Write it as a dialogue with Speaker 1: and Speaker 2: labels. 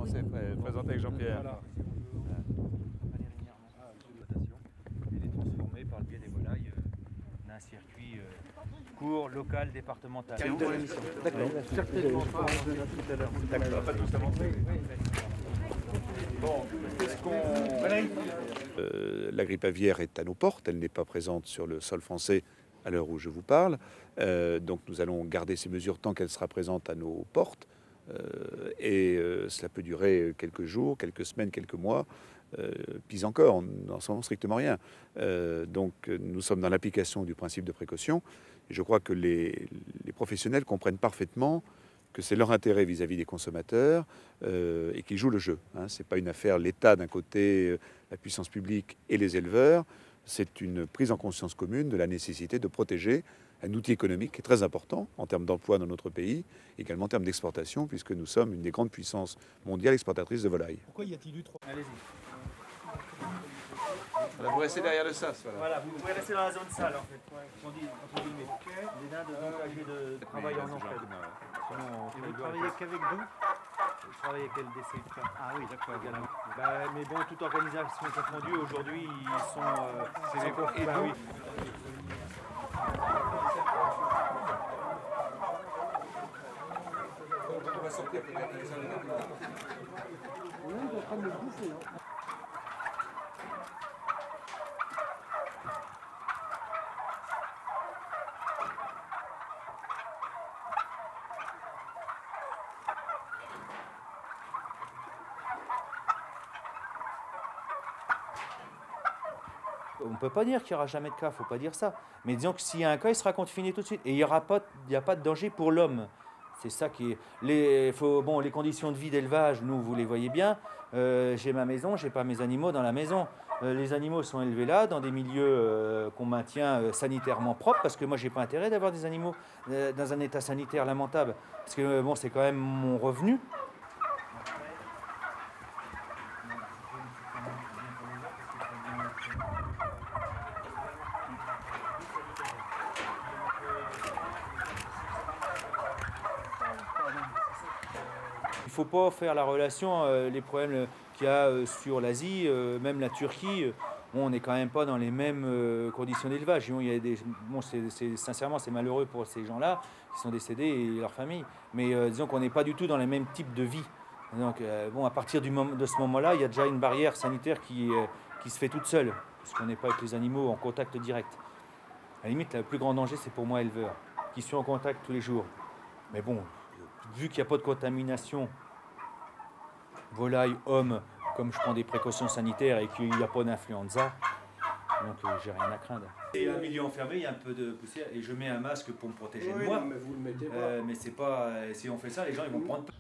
Speaker 1: On s'est présenté avec Jean-Pierre.
Speaker 2: Voilà. Elle est transformée par le biais des volailles d'un circuit court, local, départemental.
Speaker 3: C'est où pour l'émission? D'accord.
Speaker 2: Certainement pas tout à l'heure.
Speaker 1: D'accord, pas tous avancer. Bon, qu'est-ce qu'on...
Speaker 4: La grippe aviaire est à nos portes, elle n'est pas présente sur le sol français à l'heure où je vous parle. Donc nous allons garder ces mesures tant qu'elle sera présente à nos portes. Cela peut durer quelques jours, quelques semaines, quelques mois, puis encore, n'en savons strictement rien. Donc nous sommes dans l'application du principe de précaution. Et je crois que les professionnels comprennent parfaitement que c'est leur intérêt vis-à-vis des consommateurs et qu'ils jouent le jeu. Ce n'est pas une affaire l'État d'un côté, la puissance publique et les éleveurs. C'est une prise en conscience commune de la nécessité de protéger un outil économique qui est très important en termes d'emploi dans notre pays, également en termes d'exportation, puisque nous sommes une des grandes puissances mondiales exportatrices de volailles.
Speaker 2: Pourquoi y a-t-il eu trois? Allez-y.
Speaker 1: Vous restez derrière le sas, voilà.
Speaker 2: Voilà, vous pouvez rester dans la zone sale en fait. On dit, entre guillemets. Les dindes sont âgées de travail en entraide. Et vous travaillez qu'avec vous? Vous travaillez avec LDC? Ah oui, d'accord, également. Mais bon, toute organisation confondue, aujourd'hui, ils sont... c'est confondus. Bah, oui.
Speaker 1: On va sortir peut-être les uns les autres.
Speaker 3: Oui, on est en train de le bouffer.
Speaker 2: On ne peut pas dire qu'il n'y aura jamais de cas, il ne faut pas dire ça. Mais disons que s'il y a un cas, il sera confiné tout de suite. Et il n'y a pas de danger pour l'homme. C'est ça qui est... Les conditions de vie d'élevage, nous, vous les voyez bien. J'ai ma maison, je n'ai pas mes animaux dans la maison. Les animaux sont élevés là, dans des milieux qu'on maintient sanitairement propres, parce que moi, je n'ai pas intérêt d'avoir des animaux dans un état sanitaire lamentable. Parce que bon, c'est quand même mon revenu. Il ne faut pas faire la relation, les problèmes qu'il y a sur l'Asie, même la Turquie, on n'est quand même pas dans les mêmes conditions d'élevage. Sincèrement, c'est malheureux pour ces gens-là qui sont décédés et leurs familles. Mais disons qu'on n'est pas du tout dans le même type de vie. Donc, à partir de ce moment-là, il y a déjà une barrière sanitaire qui se fait toute seule, parce qu'on n'est pas avec les animaux en contact direct. À la limite, le plus grand danger, c'est pour moi, éleveur, qui suis en contact tous les jours. Mais bon, vu qu'il n'y a pas de contamination, volaille, homme, comme je prends des précautions sanitaires et qu'il n'y a pas d'influenza, donc j'ai rien à craindre. C'est un milieu enfermé, il y a un peu de poussière et je mets un masque pour me protéger de moi.
Speaker 3: Mais vous le mettez pas.
Speaker 2: Mais c'est pas, si on fait ça, les gens ils vont prendre peur.